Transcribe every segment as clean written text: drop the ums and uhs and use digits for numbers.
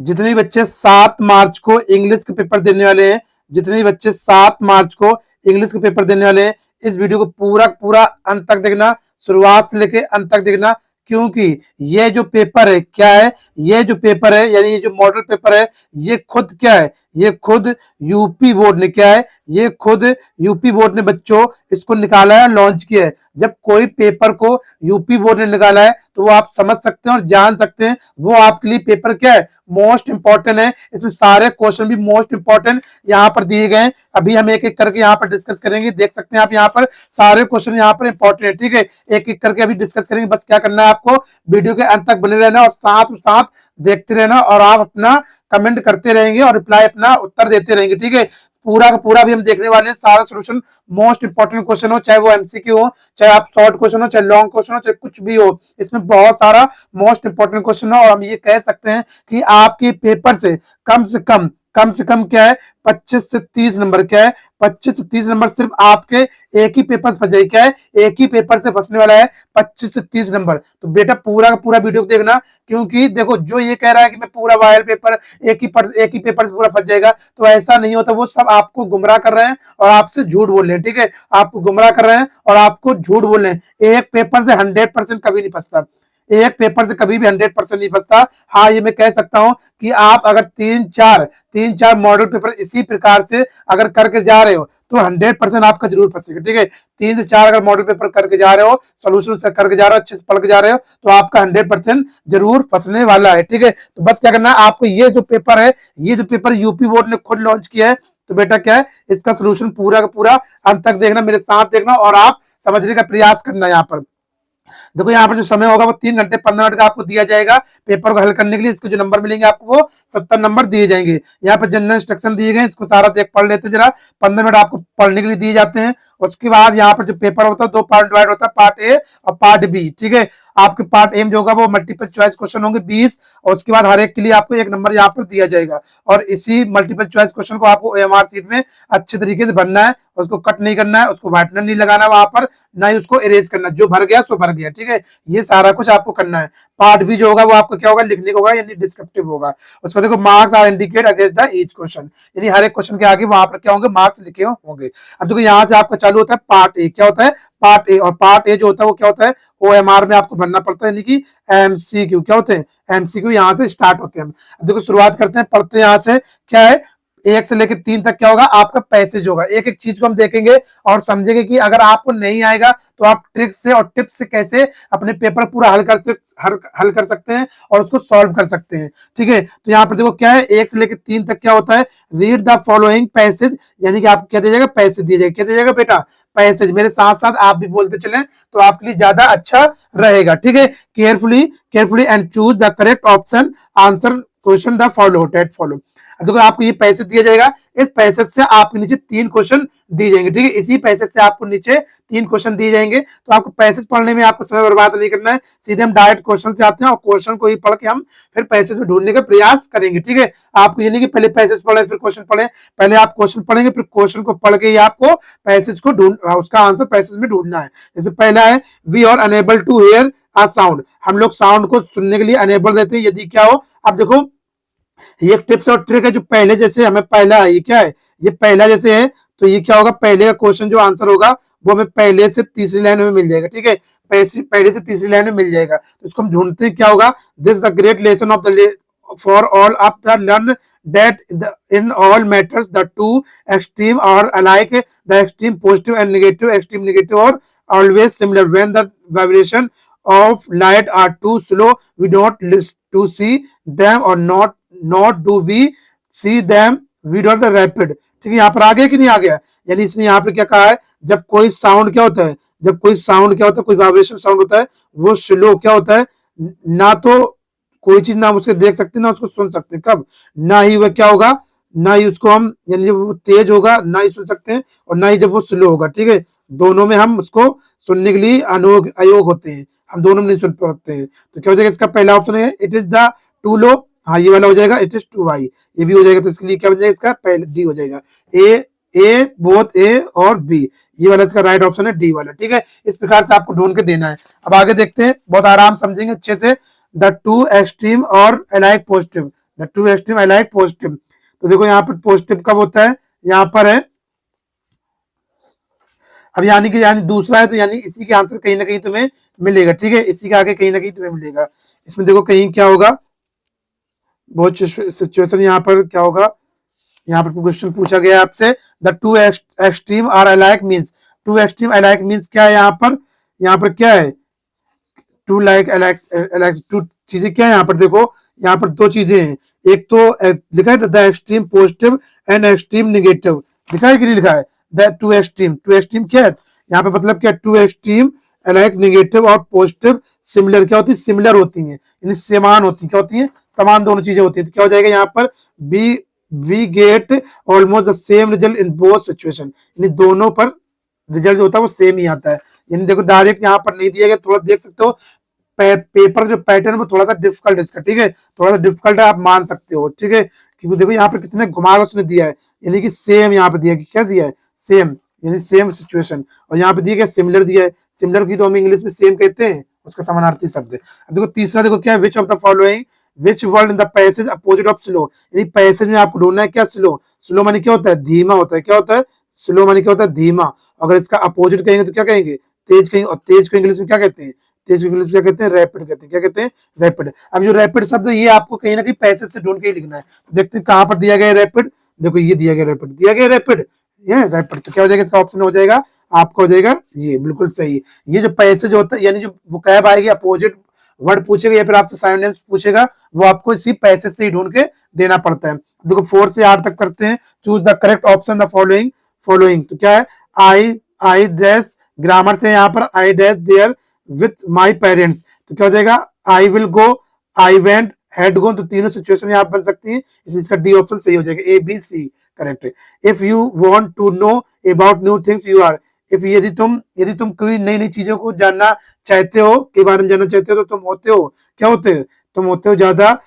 जितने भी बच्चे 7 मार्च को इंग्लिश के पेपर देने वाले हैं, जितने भी बच्चे 7 मार्च को इंग्लिश के पेपर देने वाले हैं, इस वीडियो को पूरा पूरा अंत तक देखना, शुरुआत से लेके अंत तक देखना, क्योंकि ये जो पेपर है क्या है, ये जो पेपर है यानी ये जो मॉडल पेपर है, ये खुद क्या है, ये खुद यूपी बोर्ड ने क्या है, ये खुद यूपी बोर्ड ने बच्चों इसको निकाला है, लॉन्च किया है। जब कोई पेपर को यूपी बोर्ड ने निकाला है तो वो आप समझ सकते हैं और जान सकते हैं वो आपके लिए पेपर क्या है, मोस्ट इंपॉर्टेंट है। इसमें सारे क्वेश्चन भी मोस्ट इंपॉर्टेंट यहाँ पर दिए गए हैं। अभी हम एक एक करके यहाँ पर डिस्कस करेंगे। देख सकते हैं आप यहाँ पर सारे क्वेश्चन यहाँ पर इंपॉर्टेंट है, ठीक है। एक एक करके अभी डिस्कस करेंगे। बस क्या करना है आपको, वीडियो के अंत तक बने रहना और साथ साथ देखते रहना, और आप अपना कमेंट करते रहेंगे और रिप्लाई अपना उत्तर देते रहेंगे, ठीक है। पूरा का पूरा भी हम देखने वाले हैं, सारा सोल्यूशन। मोस्ट इंपॉर्टेंट क्वेश्चन हो, चाहे वो एमसीक्यू हो, चाहे आप शॉर्ट क्वेश्चन हो, चाहे लॉन्ग क्वेश्चन हो, चाहे कुछ भी हो, इसमें बहुत सारा मोस्ट इंपॉर्टेंट क्वेश्चन है। और हम ये कह सकते हैं कि आपके पेपर से कम से कम क्या है, 25 से 30 नंबर क्या है, 25 से 30 नंबर सिर्फ आपके एक ही पेपर से फंस जाए, क्या है, एक ही पेपर से फंसने वाला है 25 से 30 नंबर। तो बेटा पूरा का पूरा वीडियो देखना, क्योंकि देखो जो ये कह रहा है कि मैं पूरा वायल पेपर एक ही पेपर से पूरा फंस जाएगा, तो ऐसा नहीं होता। वो सब आपको गुमराह कर रहे हैं और आपसे झूठ बोल रहे हैं, ठीक है। आपको गुमराह कर रहे हैं और आपको झूठ बोल रहे हैं। एक पेपर से 100% कभी नहीं फंसता, एक पेपर से कभी भी 100% नहीं फंसता। हाँ, ये मैं कह सकता हूं कि आप अगर तीन चार मॉडल पेपर इसी प्रकार से अगर करके जा रहे हो तो 100% आपका जरूर फंसेगा, ठीक है। 3 से 4 अगर मॉडल पेपर करके जा रहे हो, सोल्यूशन से करके जा रहे हो, अच्छे से पढ़ के जा रहे हो, तो आपका 100% जरूर फंसने वाला है, ठीक है। तो बस क्या करना है आपको, ये जो पेपर है, ये जो पेपर यूपी बोर्ड ने खुद लॉन्च किया है, तो बेटा क्या है, इसका सोल्यूशन पूरा का पूरा अंत तक देखना, मेरे साथ देखना और आप समझने का प्रयास करना। यहाँ पर देखो, यहाँ पर जो समय होगा वो 3 घंटे 15 मिनट का आपको दिया जाएगा पेपर को हल करने के लिए। इसके जो नंबर मिलेंगे आपको वो 70 नंबर दिए जाएंगे। यहाँ पर जनरल इंस्ट्रक्शन दिए गए, इसको सारा देख पढ़ लेते जरा। 15 मिनट आपको पढ़ने के लिए दिए जाते हैं। उसके बाद यहाँ पर जो पेपर होता है 2 पार्ट डिवाइड होता है, पार्ट ए और पार्ट बी, ठीक है। आपके पार्ट ए में जो होगा वो मल्टीपल चॉइस क्वेश्चन होंगे 20, और उसके बाद हर एक के लिए आपको 1 नंबर यहाँ पर दिया जाएगा। और इसी मल्टीपल चॉइस क्वेश्चन को आपको ओएमआर सीट में अच्छे तरीके से भरना है, उसको कट नहीं करना है, उसको व्हाइटनर नहीं लगाना वहां पर, ना ही उसको इरेज करना। जो भर गया सो भर गया, ठीक है। ये सारा कुछ आपको करना है। पार्ट बी जो होगा वो आपको क्या होगा, लिखने को होगा, यानी डिस्क्रिप्टिव होगा। उसको देखो, marks are indicate against the each question, यानी हर एक क्वेश्चन के आगे वहां पर क्या होंगे, मार्क्स लिखे होंगे। अब देखो यहाँ से आपका चालू होता है पार्ट ए। क्या होता है, पार्ट ए। और पार्ट ए जो होता है वो क्या होता है, ओएमआर में आपको भरना पड़ता है, यानी कि एमसीक्यू। क्या होते हैं, एमसीक्यू यहाँ से स्टार्ट होते हैं। अब देखो शुरुआत करते हैं, पढ़ते हैं यहाँ से। क्या है, 1 से लेकर 3 तक क्या होगा, आपका पैसेज होगा। एक एक चीज को हम देखेंगे और समझेंगे कि अगर आपको नहीं आएगा तो आप ट्रिक से और टिप्स से कैसे अपने पेपर पूरा हल कर सकते हैं और उसको सॉल्व कर सकते हैं, ठीक है। तो यहाँ पर देखो क्या है, 1 से लेकर 3 तक क्या होता है, रीड द फॉलोइंग पैसेज, यानी कि आपको क्या दिया जाएगा, पैसेज दिया जाएगा। क्या दिया जाएगा बेटा, पैसेज। मेरे साथ साथ आप भी बोलते चलें तो आपके लिए ज्यादा अच्छा रहेगा, ठीक है। Carefully and choose the correct option, answer question the follow date follow. देखो आपको ये पैसे दिया जाएगा, इस पैसे से आपके नीचे 3 क्वेश्चन दिए जाएंगे, ठीक है। इसी पैसे से आपको नीचे 3 क्वेश्चन दिए जाएंगे। तो आपको पैसेज पढ़ने में आपको समय बर्बाद नहीं करना है, सीधे हम डायरेक्ट क्वेश्चन से आते हैं और क्वेश्चन को ही पढ़ के हम फिर पैसेज में ढूंढने का प्रयास करेंगे, ठीक है। आपको ये नहीं कि पहले पैसेज पढ़े फिर क्वेश्चन पढ़े, पहले आप क्वेश्चन पढ़ेंगे फिर क्वेश्चन को पढ़ के ही आपको पैसेज को उसका आंसर पैसेज में ढूंढना है। जैसे पहला है, we are unable to hear a sound, हम लोग साउंड को सुनने के लिए अनेबल रहते हैं यदि क्या हो। अब देखो ये एक टिप्स और ट्रिक है, जो पहले जैसे हमें पहला है, ये क्या है, ये पहला जैसे है, तो ये क्या होगा, पहले का क्वेश्चन जो आंसर होगा वो हमें पहले से तीसरी लाइन में मिल जाएगा, ठीक है। पहले से तीसरी लाइन में मिल जाएगा, तो इसको हम ढूंढते हैं। क्या होगा, this the great lesson of the for all of the learn that in all matters the two extreme are alike, the extreme positive and negative, extreme negative are always similar. When the vibration of light are too slow, we don't list to see them, or not do we see them, we don't the rapid, ठीक है। यहाँ पर आ गया कि नहीं आ गया, यानी इसने यहाँ पर क्या कहा है, जब कोई साउंड क्या होता है, जब कोई साउंड क्या होता है, कोई वाइब्रेशन साउंड होता है, वो स्लो क्या होता है, ना तो कोई चीज ना हम उसके देख सकते ना उसको सुन सकते, कब, ना ही वह क्या होगा, ना ही उसको हम, यानी जब वो तेज होगा ना ही सुन सकते हैं, और ना ही जब वो स्लो होगा, ठीक है। दोनों में हम उसको सुनने के लिए अयोग होते हैं, हम दोनों में नहीं सुन पाते हैं। तो क्या हो जाएगा, इसका पहला ऑप्शन है it is the to low, हाँ ये वाला हो जाएगा, इट इज टू हाई, ये भी हो जाएगा। तो इसके लिए क्या बन जाएगा, इसका पहले डी हो जाएगा। ए बोथ ए और बी, ये वाला इसका राइट ऑप्शन है, डी वाला, ठीक है। इस प्रकार से आपको ढूंढ के देना है। अब आगे देखते हैं, बहुत आराम समझेंगे अच्छे से। The two extreme or alike positive, the two extreme I like positive. तो देखो यहाँ पर पॉजिटिव कब होता है, यहाँ पर है। अब यानी दूसरा है, तो यानी इसी के आंसर कहीं ना कहीं तुम्हें मिलेगा, ठीक है, इसी के आगे कहीं ना कहीं तुम्हें मिलेगा। इसमें देखो कहीं क्या होगा, बहुत सिचुएशन यहाँ पर क्या होगा, यहाँ पर क्वेश्चन पूछा गया आपसे, the two extreme are alike means, two extreme alike means क्या है यहाँ पर क्या है, टू लाइक अलाइक टू चीजें क्या है यहाँ पर, देखो यहाँ पर दो चीजें हैं, एक तो लिखा है the extreme positive and extreme negative, लिखा है कि नहीं लिखा है, द टू एक्सट्रीम क्या है यहाँ पे, मतलब क्या, टू एक्सट्रीम अलाइक नेगेटिव और पॉजिटिव सिमिलर क्या होती है, सिमिलर होती है, यानी समान होती है, क्या होती है, समान दोनों चीजें होती है। तो क्या हो जाएगा यहाँ पर, B we get almost the same result in both situation, यानी दोनों पर रिजल्ट जो होता है वो सेम ही आता है। यानी देखो डायरेक्ट यहाँ पर नहीं दिया गया, थोड़ा देख सकते हो, पेपर जो पैटर्न वो थोड़ा सा डिफिकल्ट है इसका, ठीक है, थोड़ा सा डिफिकल्ट है, आप मान सकते हो, ठीक है, क्योंकि देखो यहाँ पर कितने घुमा के उसने दिया है, यानी कि सेम यहाँ पे दिया है, क्या दिया है, सेम, यानी सेम सिचुएशन, और यहाँ पे दिया गया सिमिलर दिया है, सिमिलर की तो हम इंग्लिश में सेम कहते हैं, उसका समानार्थी शब्द है। अब देखो तीसरा, देखो क्या है, विच of the following, which word in the passage opposite of slow, यानी पैसेज में आपको ढूंढना है क्या, स्लो, स्लो मानी क्या होता है, धीमा होता है, क्या होता है, स्लो मानी क्या होता है, धीमा, अगर इसका अपोजिट कहेंगे तो क्या कहेंगे, तेज कहेंगे, और तेज को इंग्लिश में क्या कहते हैं, तेज को इंग्लिश में क्या कहते हैं, रैपिड कहते हैं, क्या कहते हैं, रैपिड। अब जो रैपिड शब्द है ये आपको कहीं ना कहीं पैसेज से ढूंढ के ही लिखना है, देखते हैं कहां पर दिया गया रैपिड, देखो ये दिया गया रैपिड, दिया गया रैपिड, ये रैपिड, तो क्या हो जाएगा, इसका ऑप्शन हो जाएगा आपका, हो जाएगा ये बिल्कुल सही। ये जो पैसेज होता है, यानी जो वोकैब आएगी, अपोजिट वर्ड पूछेगा या फिर आपसे सिनोनिम्स पूछेगा, वो आपको इसी पैसेज से ही ढूंढ के देना पड़ता है। देखो 4 से 8 तक करते हैं, choose the correct option the following, following तो क्या है, आई ड्रेस, ग्रामर से यहाँ पर I dress there with my parents, तो क्या हो जाएगा, I will go, I went, had gone, तो तीनों सिचुएशन में आप बन सकती हैं, इसलिए इसका डी ऑप्शन सही हो जाएगा, ए बी सी करेक्ट है। If you want to know about new things you are, if यदि तुम कोई नई नई चीजों को जानना चाहते हो, के बारे में जानना चाहते हो, तो तुम होते हो, क्या होते हो, तुम होते हो ज्यादा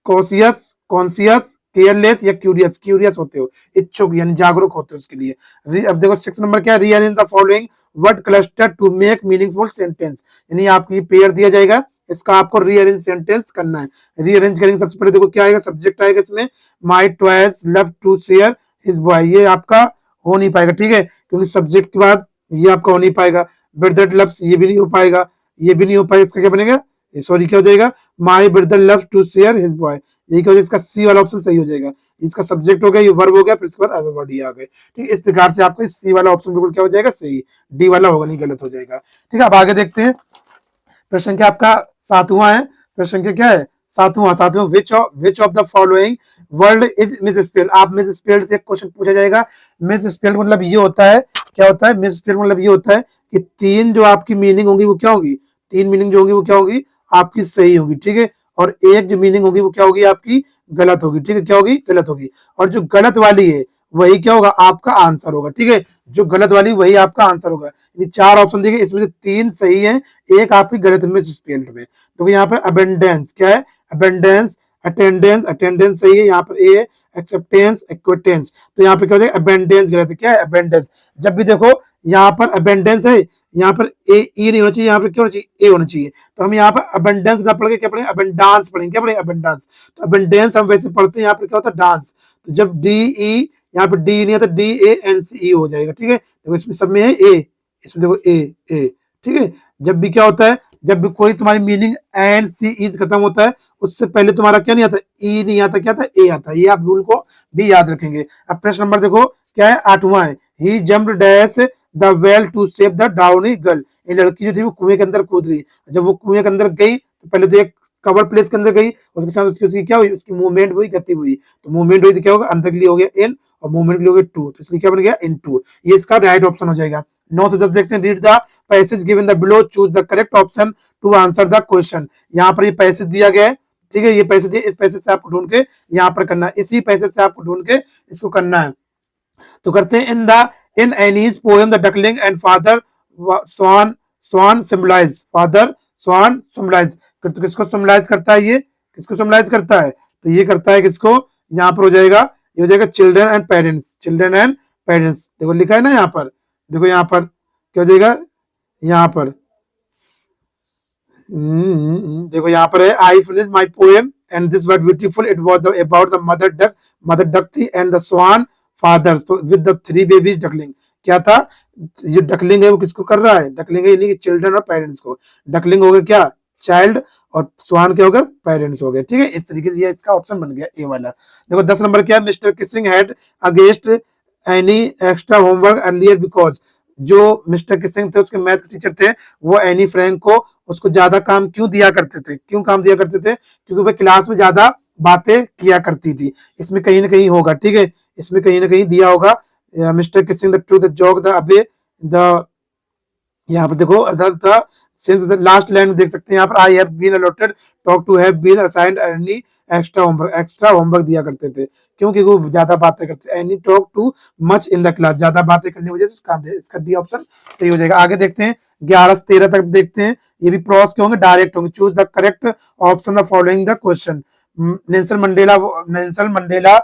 कॉन्शियस, केयरलेस या क्यूरियस, क्यूरियस होते हो, इच्छुक यानी जागरूक होते हो उसके लिए। अब देखो 6 नंबर क्या, rearrange the following word cluster to make meaningful sentence, यानी आपको ये पेयर दिया जाएगा, इसका आपको रीअरेंज सेंटेंस करना है। रीअरेंज करेंगे, सबसे पहले देखो क्या आएगा, सब्जेक्ट आएगा इसमें, my toys love to share his boy, ये आपका हो नहीं पाएगा, ठीक है, क्योंकि सब्जेक्ट के बाद ये आपका हो नहीं पाएगा। ब्रदर लव्स, ये भी नहीं हो पाएगा, ये भी नहीं हो पाएगा, इसका क्या बनेगा, सॉरी क्या हो जाएगा, my brother loves to share his boy, यही क्या हो जाएगा, इसका सी वाला ऑप्शन सही हो जाएगा, इसका सब्जेक्ट हो गया, ये वर्ब हो गया, फिर इसके बाद अदर वर्ड आ गए, ठीक है, इस प्रकार से आपका सी वाला ऑप्शन बिल्कुल क्या हो जाएगा, सही, डी वाला होगा नहीं, गलत हो जाएगा। ठीक है, अब आगे देखते हैं, प्रश्न संख्या आपका 7वां है, प्रश्न संख्या क्या है, 7वां, which of the following word is misspelled, आप मिस स्पेल्ड से क्वेश्चन पूछा जाएगा। मिस स्पेल्ड मतलब ये होता है, क्या होता है, मिस स्पेल्ड मतलब ये होता है कि 3 जो आपकी मीनिंग होगी वो क्या होगी, 3 मीनिंग जो होगी वो क्या होगी, आपकी सही होगी, ठीक है, और एक जो मीनिंग होगी वो क्या होगी, आपकी गलत होगी, ठीक है, क्या होगी, गलत होगी, और जो गलत वाली है वही क्या होगा, आपका आंसर होगा, ठीक है, जो गलत वाली वही आपका आंसर होगा। यानी 4 ऑप्शन दिए, इसमें से 3 सही है, एक आपकी गलत मिस स्पेल्ड में। तो यहाँ पर अबेंडेंस क्या है, अबेंडेंस, अटेंडेंस सही है, यहाँ पर ए है, एक्सेप्टेंस, एक्विटेंस, तो यहाँ पर क्या हो जाएगा, अबेंडेंस गलत है, क्या है, अबेंडेंस। जब भी देखो यहाँ पर अबेंडेंस है, यहाँ पर ए ई नहीं होना चाहिए, यहाँ पर क्या होना चाहिए, ए होना चाहिए, तो हम यहाँ पर अबेंडेंस ना पढ़ के क्या पढ़ेंगे, अबेंडांस पढ़ेंगे, क्या पढ़ेंगे, अबेंडांस। तो अबेंडेंस हम वैसे पढ़ते हैं, यहाँ पर क्या होता है, डांस, तो जब डी ई, यहाँ पे डी नहीं आता, डी ए एन सी ई हो जाएगा, ठीक है, देखो इसमें सब में है ए, इसमें देखो ए, ठीक है। जब भी क्या होता है, जब भी कोई तुम्हारी मीनिंग एन सी ई से खत्म होता है, उससे पहले तुम्हारा क्या नहीं आता, ई नहीं आता, क्या आता, ए आता है, ये आप रूल को भी याद रखेंगे। अब प्रश्न नंबर देखो क्या है, 8वां है, he jumped dash the well to save the downy girl, ये लड़की जो थी वो कुएं के अंदर कूद गई, जब वो कुएं के अंदर गई तो पहले तो एक कवर प्लेस के अंदर गई, उसके साथ उसकी क्या हुई, उसकी मूवमेंट हुई, गति हुई, तो मूवमेंट हुई तो क्या होगा, अंदर के लिए हो गया इन, और मूवमेंट के लिए हो गया टू, तो इसलिए क्या बन गया, इन टू, ये इसका राइट ऑप्शन हो जाएगा। 9 से 10 देखते हैं, read the passage given the below, choose the correct option to answer the question. यहाँ पर ये पैसेज दिया गया है, ठीक है, ये पैसेज दिए, इस पैसेज से आपको ढूंढ के यहाँ पर करना है, इसी पैसेज से आपको ढूंढ के इसको करना है। तो करते हैं, in Annie's poem the duckling and father swan symbolise, father swan symbolise, तो किसको सिंबलाइज करता है, ये किसको सिंबलाइज करता है, तो ये करता है किसको, यहाँ पर हो जाएगा, ये हो जाएगा children and parents, children and parents, देखो लिखा है ना यहाँ पर, देखो यहाँ पर क्या हो जाएगा, यहाँ पर देखो यहाँ पर है, I finish my poem, and this word beautiful it was about the mother duck थी एंड द स्वान फादर्स, तो with the three babies duckling. क्या था, ये डकलिंग है वो किसको कर रहा है, डकलिंग है यानी कि चिल्ड्रन और पेरेंट्स को। डकलिंग हो गया क्या, चाइल्ड, और स्वान क्या हो गया, पेरेंट्स हो गए। ठीक है, इस तरीके से ये इसका ऑप्शन बन गया ए वाला। देखो 10 नंबर क्या है, mister Keesing had against any extra homework earlier because, जो मिस्टर किसिंग थे उसके मैथ के टीचर थे, वो एनी फ्रैंक को उसको ज्यादा काम क्यों दिया करते थे, क्यों काम दिया करते थे, क्योंकि वह क्लास में ज्यादा बातें किया करती थी। इसमें कहीं ना कहीं होगा, ठीक है, इसमें कहीं ना कहीं दिया होगा mister Keesing the true the joke the अबे द, यहाँ पर देखो अदर था सिंस द लास्ट लाइन में देख सकते हैं यहाँ पर, I have been allotted talk to have been assigned any extra homework दिया करते थे, क्योंकि वो ज्यादा बातें करते, any talk too much in the class, ज्यादा बातें करने की वजह से काम दे, इसका डी ऑप्शन सही हो जाएगा। आगे देखते हैं 11 से 13 तक देखते हैं, ये भी प्रॉस के होंगे, डायरेक्ट होंगे। Choose the correct option the following the question. Nelson Mandela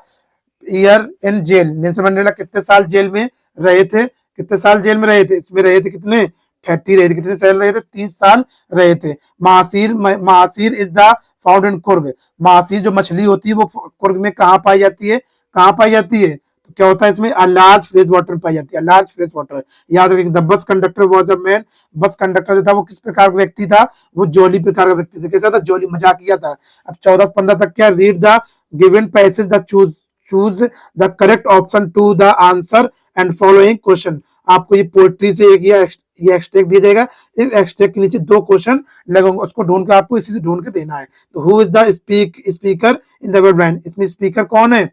year in jail, Nelson Mandela कितने साल जेल में रहे थे, कितने साल जेल में रहे थे, इसमें रहे थे कितने, 30 रहे थे, कितने साल रहे थे, 30 साल रहे थे। Mahseer is the found in Coorg, mahseer जो मछली होती है वो कुर्ग में कहाँ पाई जाती है, कहाँ पाई जाती है, तो क्या होता है इसमें, लार्ज फ्रेश वाटर में पाई जाती है, लार्ज फ्रेश वाटर। याद रखिए, the bus conductor was a man, bus conductor जो था वो किस प्रकार का व्यक्ति था, वो जॉली प्रकार का व्यक्ति था, कैसा था, जॉली, मजाकिया था। अब 14 से 15 तक क्या, read the given passage the choose the correct option to the answer and following question. आपको ये पोएट्री से एक ये एक्सट्रैक्ट दिया जाएगा, इस एक्सट्रैक्ट के नीचे 2 क्वेश्चन लगेंगे, उसको ढूंढ के आपको इसी से ढूंढ के देना है। तो who is the speaker in the word brand, इसमें स्पीकर कौन है,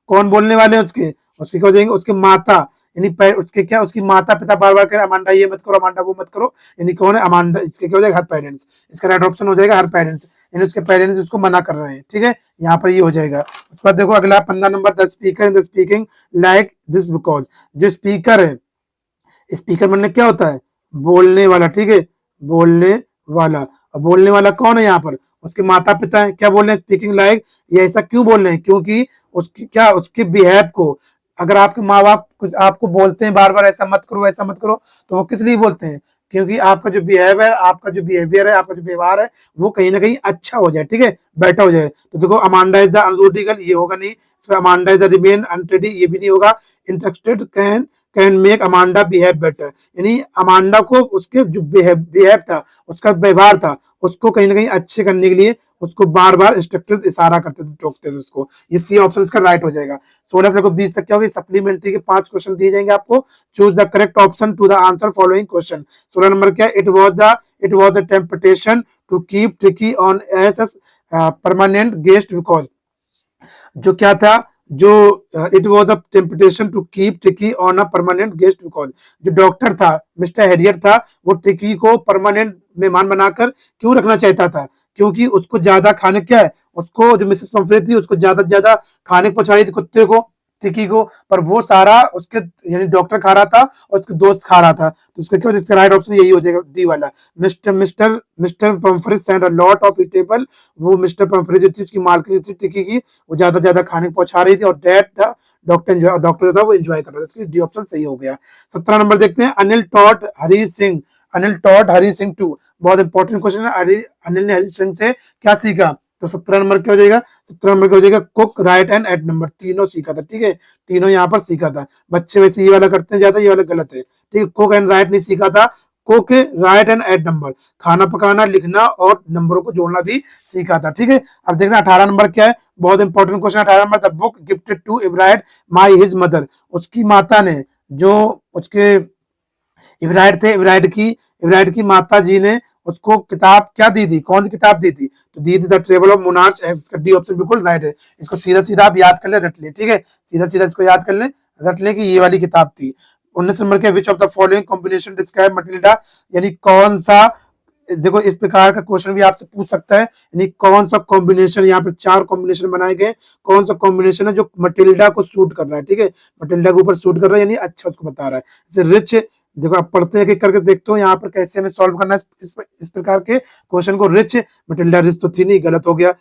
कौन बोलने वाले हैं उसके, उसके क्या हो जाएंगे, उसके माता, यानी उसके क्या, उसकी माता पिता बार बार कह रहे अमांडा ये मत करो, अमांडा वो मत करो, यानी कौन है, अमांडा, इसके क्या हो जाएगा, हर पेरेंट्स, इसका राइट ऑप्शन हो जाएगा हर पेरेंट्स, यानी उसके पेरेंट्स उसको मना कर रहे हैं। ठीक है, यहाँ पर ये हो जाएगा। उसके बाद देखो अगला 15 number, the speaker in the speaking like this because, जो स्पीकर है, स्पीकर मतलब क्या होता है, बोलने वाला। ठीक है, बोलने वाला, और बोलने वाला कौन है यहाँ पर, उसके माता पिता है, क्या बोल रहे हैं, स्पीकिंग लाइक, ये ऐसा क्यों बोल रहे हैं, क्योंकि उसकी क्या, उसके बिहेव को, अगर आपके माँ बाप कुछ आपको बोलते हैं बार बार ऐसा मत करो ऐसा मत करो, तो वो किस लिए बोलते हैं, क्योंकि आपका जो बिहेव है, आपका जो बिहेवियर है, आपका जो व्यवहार है, वो कहीं ना कहीं अच्छा हो जाए। ठीक है, बेटर हो जाए। तो देखो अमांडा इज द अनरूटिकल, ये होगा नहीं, अमांडा इज द रिमेन अनटेडी, ये भी नहीं होगा। Interested can make Amanda behave better, यानी अमांडा को उसके जो बिहेव था, उसका व्यवहार था, उसको कहीं ना कहीं अच्छे करने के लिए उसको बार बार इंस्ट्रक्टर इशारा करते थे, टोकते थे उसको। ये सी ऑप्शन इसका राइट हो जाएगा। 16 से लेकर 20 तक क्या होगा, सप्लीमेंट्री के 5 क्वेश्चन दिए जाएंगे आपको। Choose the correct option to the answer following question. 16 number क्या, it was a temptation to keep Tricki on as permanent guest because, जो क्या था, जो it was a temptation to keep Tricki on a permanent guest because, जो doctor था mister Herriot था, वो टिकी को परमानेंट मेहमान बनाकर क्यों रखना चाहता था, क्योंकि उसको ज्यादा खाने, क्या है, उसको जो मिसेस पंफ्रे थी उसको ज्यादा से ज्यादा खाने पहुंचा रही थी कुत्ते को, टिकी को, पर वो सारा उसके यानी डॉक्टर खा रहा था और उसके दोस्त खा रहा था। तो उसका क्या, इसका राइट ऑप्शन यही हो जाएगा, डी वाला। Mister Pomfrey send a lot of eatable, वो मिस्टर पंफ्रे जो थी उसकी मालकिन थी टिकी की, वो ज्यादा ज्यादा खाने पहुंचा रही थी, और डेट था डॉक्टर था वो एंजॉय कर रहा था, इसलिए डी ऑप्शन सही हो गया। 17 नंबर देखते हैं, अनिल टॉट हरी सिंह टू, बहुत इंपॉर्टेंट क्वेश्चन है, अनिल ने हरी सिंह से क्या सीखा, तो 17 नंबर क्या हो जाएगा, 17 नंबर क्या हो जाएगा, cook write and add number, तीनों सीखा था। ठीक है, तीनों यहाँ पर सीखा था। बच्चे वैसे ये वाला करते हैं ज्यादा, ये वाला गलत है। ठीक है, कुक एंड राइट नहीं सीखा था, cook write and add number, खाना पकाना, लिखना और नंबरों को जोड़ना भी सीखा था। ठीक है, अब देखना 18 नंबर क्या है, बहुत important question. 18 number, the book gifted to Ibrahim my his mother, उसकी माता ने, जो उसके इब्राहिम की माता जी ने उसको किताब क्या दी थी, कौन सी किताब दी थी, तो दी थी द ट्रेवल ऑफ मोनार्च। इसका डी ऑप्शन बिल्कुल राइट है। इसको सीधा सीधा आप याद कर ले, रट ले। ठीक है, सीधा सीधा इसको याद कर ले, रट ले कि ये वाली किताब थी। 19 नंबर के, विच of the following combination describe Matilda, यानी कौन सा, देखो इस प्रकार का क्वेश्चन भी आपसे पूछ सकता है, यानी कौन सा कॉम्बिनेशन, यहाँ पर 4 कॉम्बिनेशन बनाए गए, कौन सा कॉम्बिनेशन है जो मटिल्डा को सूट कर रहा है। ठीक है, मटिल्डा के ऊपर सूट कर रहा है, यानी अच्छा उसको बता रहा है। जैसे रिच, देखो आप पढ़ते हैं कि करके देखते हो यहाँ पर कैसे हमें सॉल्व करना है इस प्रकार के क्वेश्चन को। रिच, मटिल्डा रिच तो थी नहीं, गलत हो गया।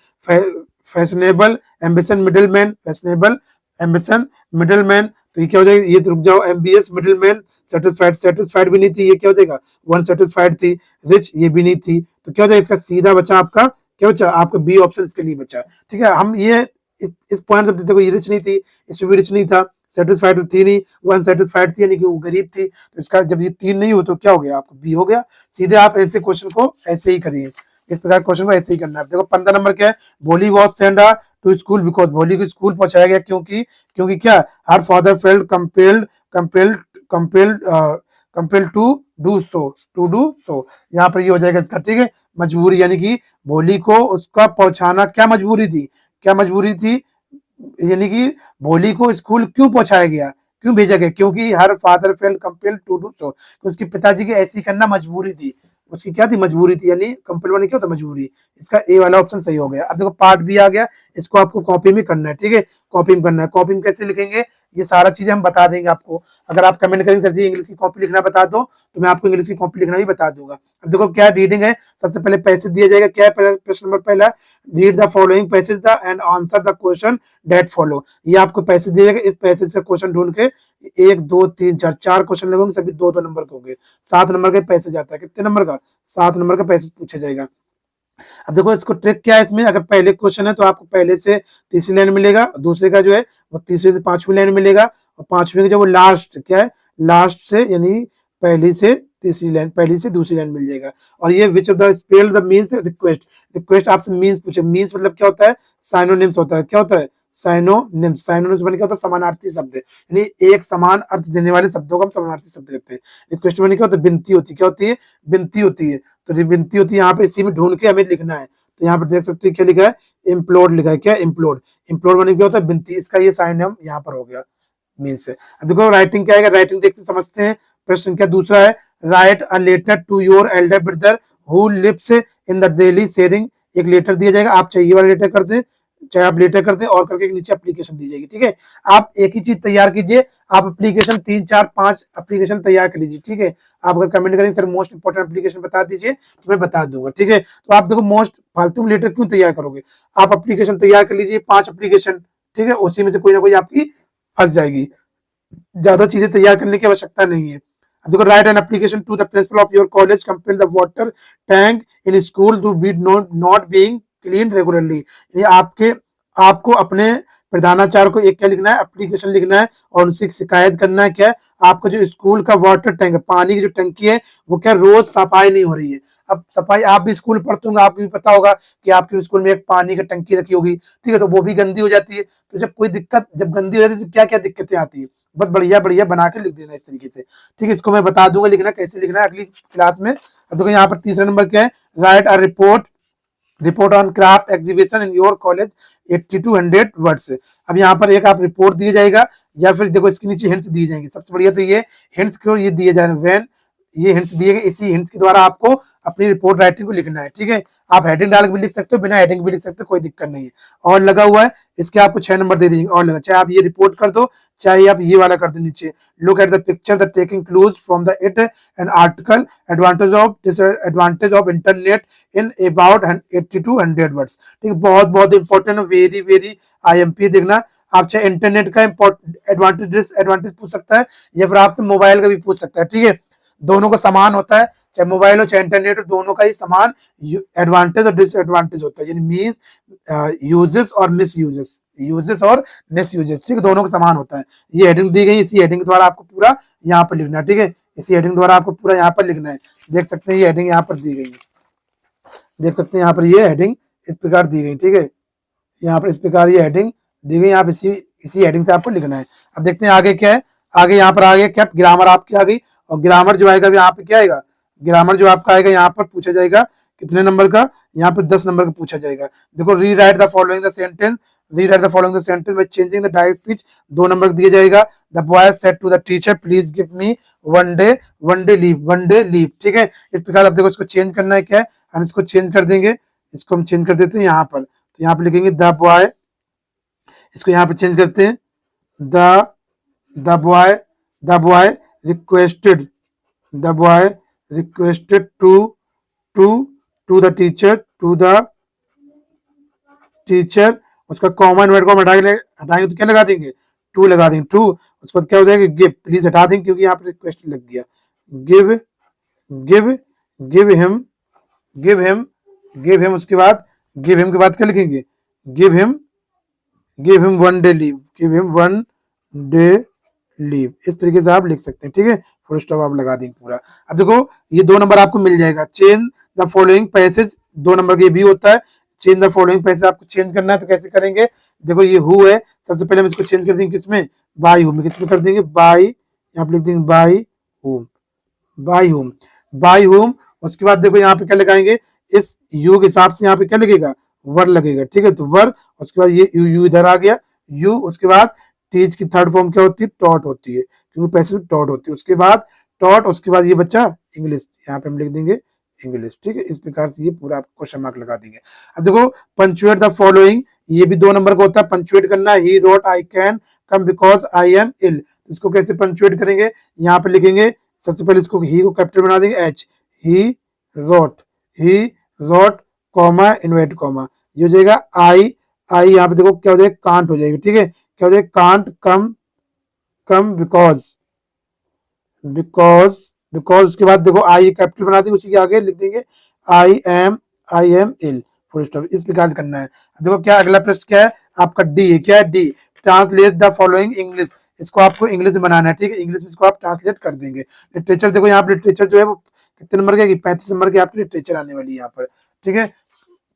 Fashionable ambition middleman, fashionable ambition middleman, तो ये क्या हो जाएगा, ये रुक जाओ, एमबीएस मिडिलमैन। सेटिस्फाइड भी नहीं थी, ये क्या हो जाएगा, वन सेटिस्फाइड थी। रिच ये भी नहीं थी, तो क्या हो जाएगा, इसका सीधा बचा आपका क्या बचा आपका बी ऑप्शन इसके लिए बचा। ठीक है, हम ये इस पॉइंट जब देखो ये रिच नहीं थी, इसमें भी रिच नहीं था, सेटिस्फाइड थी नहीं, वो अनसेटिस्फाइड थी यानी कि वो गरीब थी, तो इसका जब ये 3 नहीं हो तो क्या हो गया आपको बी हो गया। सीधे आप ऐसे क्वेश्चन को ऐसे ही करिए, इस प्रकार क्वेश्चन को ऐसे ही करना है। देखो 15 नंबर क्या है, Bholi was send to school because Bholi को स्कूल पहुंचाया गया क्योंकि, क्योंकि क्या her father failed compelled compelled compelled compelled to do so, यहाँ पर ये हो जाएगा इसका। ठीक है, मजबूरी यानी कि भोली को उसका पहुंचाना क्या मजबूरी थी, क्या मजबूरी थी, यानी कि भोली को स्कूल क्यों पहुंचाया गया, क्यों भेजा गया, क्योंकि her father failed compelled to do so, उसके पिताजी की ऐसी करना मजबूरी थी, उसकी क्या थी मजबूरी थी, यानी कंपेल्ड वाली क्या होता मजबूरी। इसका ए वाला ऑप्शन सही हो गया। अब देखो पार्ट बी आ गया, इसको आपको कॉपी में करना है। ठीक है, कॉपी में करना है। कॉपी में कैसे लिखेंगे ये सारा चीजें हम बता देंगे आपको। अगर आप कमेंट करेंगे सर जी इंग्लिश की कॉपी लिखना बता दो, तो मैं आपको इंग्लिश की कॉपी लिखना भी बता दूंगा। अब देखो क्या रीडिंग है, सबसे पहले पैसेज दिया जाएगा, क्या है प्रश्न नंबर पहला, read the following passage the end answer the question that follow. ये आपको पैसेज दिया जाएगा, इस पैसेज से क्वेश्चन ढूंढ के 1 2 3 4 4 क्वेश्चन लगेंगे, सभी 2 2 नंबर के होंगे। 7 नंबर का पैसेज आता है, कितने नंबर का, 7 नंबर का पैसेज पूछा जाएगा। अब देखो इसको ट्रिक क्या है इसमें, अगर पहले क्वेश्चन है तो आपको पहले से तीसरी लाइन मिलेगा, दूसरे का जो है वो तीसरे से पांचवी लाइन मिलेगा, और पांचवी का जो वो लास्ट क्या है, लास्ट से यानी पहली से तीसरी लाइन, पहली से दूसरी लाइन मिल जाएगा। और ये विच of the spelled the means request, request आपसे मीन्स पूछे, मीन्स मतलब क्या होता है, साइनोनिम्स होता है, क्या होता है साइनोनिम्स, साइनोनिम्स बन क्या होता है समानार्थी शब्द, यानी एक समान अर्थ देने वाले शब्दों को हम समानार्थी शब्द कहते हैं। रिक्वेस्ट बन क्या होता है बिनती होती है, क्या होती है बिनती होती है, तो ये बिनती होती है यहाँ पे इसी में ढूंढ के हमें लिखना है। तो यहाँ पर देख सकते हैं क्या लिखा है, इम्प्लोड लिखा है, क्या इम्प्लोड, इम्प्लोड बने क्या होता है बिनती, इसका ये साइनोनिम यहाँ पर हो गया मीन्स है। अब देखो राइटिंग क्या है, राइटिंग देखते समझते हैं। प्रश्न क्या दूसरा है, write a letter to your elder brother who lives in the Delhi sharing, एक लेटर दिया जाएगा, आप चाहिए वाला लेटर कर दें, चाहे आप लेटर कर दें और करके नीचे एप्लीकेशन दी जाएगी। ठीक है, आप एक ही चीज तैयार कीजिए, आप एप्लीकेशन 3 4 5 एप्लीकेशन तैयार कर लीजिए। ठीक है, आप अगर कमेंट करेंगे सर मोस्ट इंपोर्टेंट एप्लीकेशन बता दीजिए तो मैं बता दूंगा। ठीक है, तो आप देखो मोस्ट फालतू में लेटर क्यों तैयार करोगे, आप एप्लीकेशन तैयार कर लीजिए 5 एप्लीकेशन। ठीक है, उसी में से कोई ना कोई आपकी फंस जाएगी, ज्यादा चीजें तैयार करने की आवश्यकता नहीं है। अब देखो write an application to the principal of your college compel the water tank in school to be not being clean regularly, यानी आपके आपको अपने प्रधानाचार्य को एक क्या लिखना है एप्लीकेशन लिखना है और उनसे शिकायत करना है, क्या आपका जो स्कूल का वाटर टैंक है, पानी की जो टंकी है वो क्या रोज सफाई नहीं हो रही है। अब सफाई आप भी स्कूल पढ़ते होंगे, आपको भी पता होगा कि आपके स्कूल में एक पानी की टंकी रखी होगी, ठीक है, तो वो भी गंदी हो जाती है। तो जब कोई दिक्कत जब गंदी हो जाती है तो क्या क्या दिक्कतें आती है, बस बढ़िया बढ़िया बना के लिख देना इस तरीके से। ठीक है, इसको मैं बता दूंगा लिखना कैसे लिखना है अगली क्लास में। अब देखो यहाँ पर तीसरा नंबर क्या है, write a report on craft exhibition in your college 80 to 100 words. अब यहाँ पर एक आप रिपोर्ट दिया जाएगा या फिर देखो इसके नीचे हिंट्स दिए जाएंगे। सबसे बढ़िया तो ये हिंट्स क्यों ये दिए जा रहे हैं, व्हेन ये हिंट्स दिए गए, इसी हिंट्स के द्वारा आपको अपनी रिपोर्ट राइटिंग को लिखना है। ठीक है, आप हेडिंग डाल के भी लिख सकते हो, बिना हेडिंग भी लिख सकते हो, कोई दिक्कत नहीं है। और लगा हुआ है इसके आपको 6 नंबर दे देंगे और लगा, चाहे आप ये रिपोर्ट कर दो चाहे आप ये वाला कर दो नीचे, look at the picture the taking clues from the it and article advantage of internet in about 80 to 100 words. ठीक है, बहुत बहुत इंपॉर्टेंट, वेरी वेरी IMP देखना। आप चाहे इंटरनेट का एडवांटेज डिसएडवांटेज पूछ सकता है या फिर आपसे मोबाइल का भी पूछ सकता है। ठीक है, दोनों का समान होता है, चाहे मोबाइल हो चाहे इंटरनेट हो, दोनों का ही समान एडवांटेज और डिसएडवांटेज होता है, यानी मींस यूजेस और मिस यूजेस, यूजेस और मिस यूजेस। ठीक है, दोनों का समान होता है। ये हेडिंग दी गई, इसी हेडिंग द्वारा आपको पूरा यहाँ पर लिखना है। ठीक है, इसी हेडिंग द्वारा आपको पूरा यहाँ पर लिखना है। देख सकते हैं ये हेडिंग यहाँ पर दी गई है, देख सकते हैं यहाँ पर ये हेडिंग इस प्रकार दी गई। ठीक है, यहाँ पर इस प्रकार ये हेडिंग दी गई, आप इसी हेडिंग से आपको लिखना है। अब देखते हैं आगे क्या है, आगे यहाँ पर आगे क्या ग्रामर आपकी आ गई, और ग्रामर जो आएगा यहाँ पे क्या आएगा, ग्रामर जो आपका आएगा यहाँ पर पूछा जाएगा कितने नंबर का, यहाँ पर 10 नंबर का पूछा जाएगा। देखो rewrite the following the sentence, rewrite the following the sentence by changing the direct speech, 2 number दिया जाएगा। The boy said to the teacher please give me one day leave. ठीक है, इस प्रकार आप देखो इसको चेंज करना है, क्या है हम इसको चेंज कर देंगे, इसको हम चेंज कर देते हैं यहाँ पर, तो यहाँ पर लिखेंगे द बॉय, इसको यहाँ पे चेंज करते हैं, the boy requested, the boy requested to the teacher, उसका कॉमन वर्ड को हम हटाएंगे तो क्या लगा देंगे, टू लगा देंगे, टू, उसके बाद क्या हो जाएगा गिव, प्लीज हटा देंगे क्योंकि यहाँ पर रिक्वेस्ट लग गया, गिव हिम, उसके बाद गिव हिम के बाद क्या लिखेंगे, give him, give him 1 day leave, give him 1 day leave, इस तरीके से आप लिख सकते हैं। ठीक है, फुल स्टॉप आप लगा देंगे पूरा। अब देखो ये 2 नंबर आपको मिल जाएगा। Change the following passage, 2 number के भी होता है। चेंज द फॉलोइंग पैसेज आपको चेंज करना है तो कैसे करेंगे, देखो ये हु है, सबसे पहले हम इसको चेंज कर देंगे किसमें, बाय हुम, किसमें कर देंगे, बाय, यहाँ पे लिख देंगे by whom, by whom, by whom. उसके बाद देखो यहाँ पे क्या लगाएंगे, इस यू के हिसाब से यहाँ पे क्या लगेगा, वर लगेगा। ठीक है, तो वर, उसके बाद ये यू इधर आ गया, यू, उसके बाद टीच की थर्ड फॉर्म क्या होती है, टॉट होती है, क्योंकि पैसे टॉट होती है। उसके बाद टॉट, उसके बाद ये बच्चा इंग्लिश, यहाँ पे हम लिख देंगे इंग्लिश। ठीक है, इस प्रकार से ये पूरा आप क्वेश्चन मार्क लगा देंगे। अब देखो पंचुएट द फॉलोइंग, ये भी 2 नंबर का होता है, पंचुएट करना। He wrote I can come because I am ill, इसको कैसे पंचुएट करेंगे, यहाँ पे लिखेंगे सबसे पहले इसको ही को कैपिटल बना देंगे H, he wrote, he wrote comma invert comma, ये हो जाएगा आई, आई यहाँ पे देखो क्या हो जाएगा, कांट हो जाएगी। ठीक है, क्या हो जाएगा, can't come, come because, because, because, उसके बाद देखो आई कैपिटल बना देंगे, उसी के आगे लिख देंगे I am ill, full stop, इस प्रकार से करना है। देखो क्या अगला प्रश्न क्या है आपका, डी है, क्या है D, translate the following English, इसको आपको इंग्लिश में बनाना है। ठीक है, इंग्लिश में इसको आप ट्रांसलेट कर देंगे। लिटरेचर देखो यहाँ पे लिटरेचर जो है वो कितने नंबर की, 35 नंबर की आपकी लिटरेचर आने वाली है यहाँ पर। ठीक है,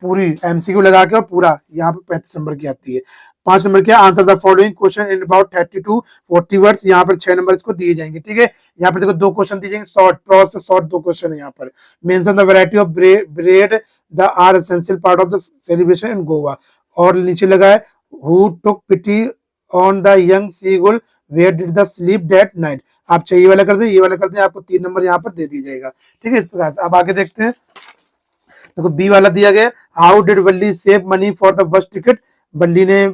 पूरी एमसीक्यू लगा के और पूरा यहाँ पे 35 नंबर की आती है। 5 नंबर क्या, answer the following question in about 30 to 40 words, यहाँ पर 6 नंबर इसको दिए जाएंगे। ठीक है, यहाँ पर देखो 2 क्वेश्चन दिए जाएंगे, शॉर्ट प्रॉस से शॉर्ट 2 क्वेश्चन है यहाँ पर। Mention the variety of bread the are essential part of the celebration in Goa, और नीचे लगा है who took pity on the young seagull where did the sleep that night, आप चाहिए वाला कर दें, ये वाला कर दें, आपको 3 नंबर यहाँ पर दे दिया जाएगा। ठीक है, इस प्रकार से अब आगे देखते हैं। देखो बी वाला दिया गया, how did Valli save money for the bus ticket, Valli ने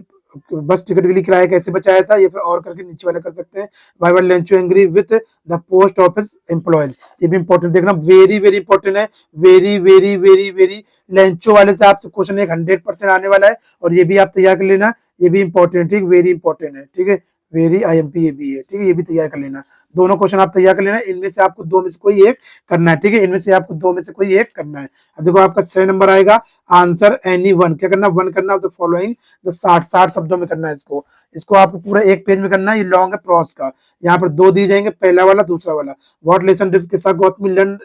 बस टिकट के लिए किराया कैसे बचाया था, ये फिर और करके नीचे वाला कर सकते हैं। Why were Lencho angry with the post office employees, ये भी इंपॉर्टेंट देखना, वेरी वेरी इंपॉर्टेंट है, very very very very. Lencho वाले से आपसे क्वेश्चन एक 100% आने वाला है, और ये भी आप तैयार कर लेना, ये भी इंपॉर्टेंट, ठीक, वेरी इंपॉर्टेंट है। ठीक है, वेरी आईएमपी ये भी है। ठीक है, ये भी तैयार कर लेना, दोनों क्वेश्चन आप तैयार कर लेना, इनमें से आपको 2 में से कोई एक करना है। ठीक है, इनमें से आपको 2 में से कोई एक करना है। अब देखो आपका 6 नंबर आएगा, आंसर एनी वन, क्या करना, वन करना ऑफ द फॉलोइंग, द 60 शब्दों में करना है इसको, इसको आपको पूरा एक पेज में करना है, ये लॉन्ग है प्रॉस का। यहाँ पर 2 दिए जाएंगे, पहला वाला दूसरा वाला। व्हाट लेसन डिड के साथ Gautami learn,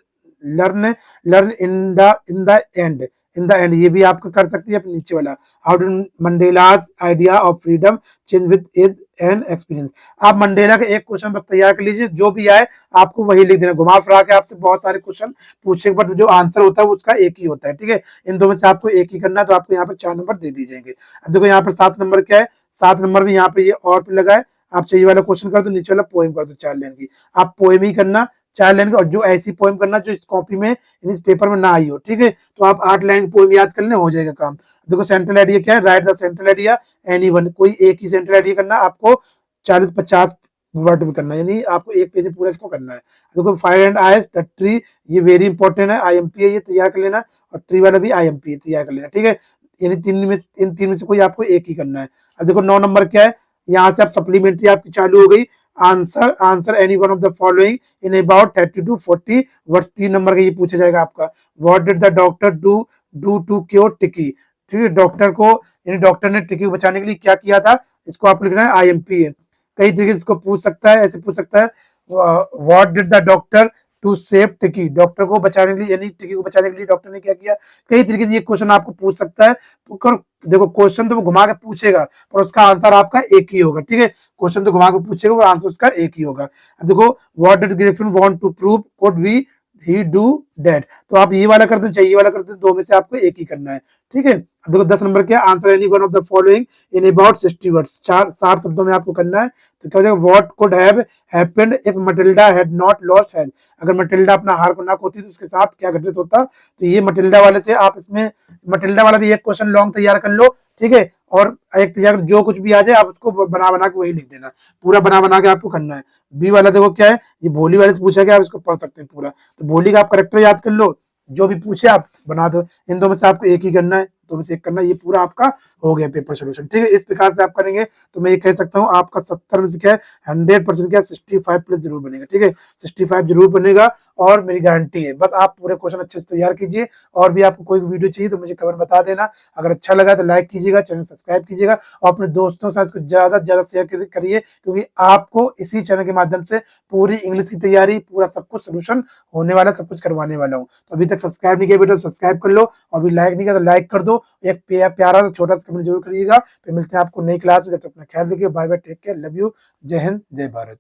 learn, learn in the end, in the end, ये भी आपका कर सकती है। नीचे वाला, how did Mandela's idea of freedom change with age and experience, आप मंडेला का एक क्वेश्चन बस तैयार कर लीजिए, जो भी आए आपको वही लिख देना, घुमा फिरा के आपसे बहुत सारे क्वेश्चन पूछेंगे, बट जो आंसर होता है उसका एक ही होता है। ठीक है, इन 2 में से आपको एक ही करना है, तो आपको यहाँ पर 4 नंबर दे दिए जाएंगे। अब देखो यहाँ पर 7 नंबर क्या है, 7 नंबर भी यहाँ पे ये और पे लगा है, आप चाहिए वाला क्वेश्चन कर दो, नीचे वाला पोएम कर दो 4 लाइन की, आप पोएम ही करना 4 लाइन की, और जो ऐसी पोएम करना जो इस कॉपी में, इस पेपर में ना आई हो। ठीक है, तो आप 8 लाइन पोएम याद कर लें, हो जाएगा काम। देखो सेंट्रल आइडिया क्या है, right the central idea any one, कोई एक ही सेंट्रल आइडिया करना, आपको 40-50 वर्ड में करना है, यानी आपको एक पेज में पूरा इसको करना है। देखो fire and eyes the tree, ये वेरी इंपॉर्टेंट है, आईएमपी है, ये तैयार कर लेना, और ट्री वाला भी आईएमपी है, तैयार कर लेना। ठीक है, यानी इन 3 में से कोई आपको एक ही करना है। अब देखो 9 नंबर क्या है, यहाँ से आप सप्लीमेंट्री आपकी चालू हो गई, answer, answer any one of the following in about 30 to 40 words, 3 number का ये पूछा जाएगा आपका। What did the doctor do to cure Tiki, ठीक है, डॉक्टर को, यानी डॉक्टर ने टिकी को बचाने के लिए क्या किया था, इसको आप लिखना है, आईएमपी है। कई तरीके से इसको पूछ सकता है, ऐसे पूछ सकता है, what did the doctor to save Tiki, doctor को बचाने के लिए, यानी टिकी को बचाने के लिए डॉक्टर ने क्या किया। कई तरीके से ये क्वेश्चन आपको पूछ सकता है। देखो क्वेश्चन तो वो घुमा के पूछेगा, पर उसका आंसर आपका एक ही होगा। ठीक है, क्वेश्चन तो घुमा के पूछेगा, और आंसर उसका एक ही होगा। देखो what did Griffin want to prove, could we he do that, तो आप ये वाला करते चाहिए वाला करते, 2 में से आपको एक ही करना है। ठीक है, अब देखो 10 नंबर क्या, answer any one of the following in about 60 words, 60 शब्दों में आपको करना है। तो क्या हो जाएगा, what could have happened if Matilda had not lost health, अगर मटिल्डा अपना हार को ना खोती तो उसके साथ क्या घटित होता। तो ये मटिल्डा वाले से आप इसमें मटिल्डा वाला भी एक क्वेश्चन लॉन्ग तैयार कर लो। ठीक है, और एक तैयार जो कुछ भी आ जाए आप उसको बना के वही लिख देना, पूरा बना के आपको करना है। बी वाला देखो क्या है, ये भोली वाले से पूछा गया, आप इसको पढ़ सकते हैं पूरा, तो भोली का आप करेक्टर याद कर लो, जो भी पूछे आप बना दो, इन 2 में से आपको एक ही करना है। 2 में से 1 करना, ये पूरा आपका हो गया पेपर सोल्यूशन। ठीक है, इस प्रकार से आप करेंगे तो मैं ये कह सकता हूँ आपका 70 में से क्या है 100% क्या 65 प्लस जरूर बनेगा। ठीक है, 65 जरूर बनेगा और मेरी गारंटी है। बस आप पूरे क्वेश्चन अच्छे से तैयार कीजिए, और भी आपको कोई वीडियो चाहिए तो मुझे कमेंट बता देना। अगर अच्छा लगा तो लाइक कीजिएगा, चैनल सब्सक्राइब कीजिएगा और अपने दोस्तों के साथ इसको ज्यादा से ज्यादा शेयर करिए, क्योंकि आपको इसी चैनल के माध्यम से पूरी इंग्लिश की तैयारी, पूरा सब कुछ सोल्यूशन होने वाला, सब कुछ करवाने वाला हूँ। तो अभी तक सब्सक्राइब नहीं किया बेटा, सब्सक्राइब कर लो, और अभी लाइक नहीं किया तो लाइक कर दो, एक प्यारा सा छोटा सा कमेंट जरूर करिएगा। फिर मिलते हैं आपको नई क्लास में, जब तक अपना ख्याल रखिए। Bye bye, take care, love you, जय हिंद, जय भारत।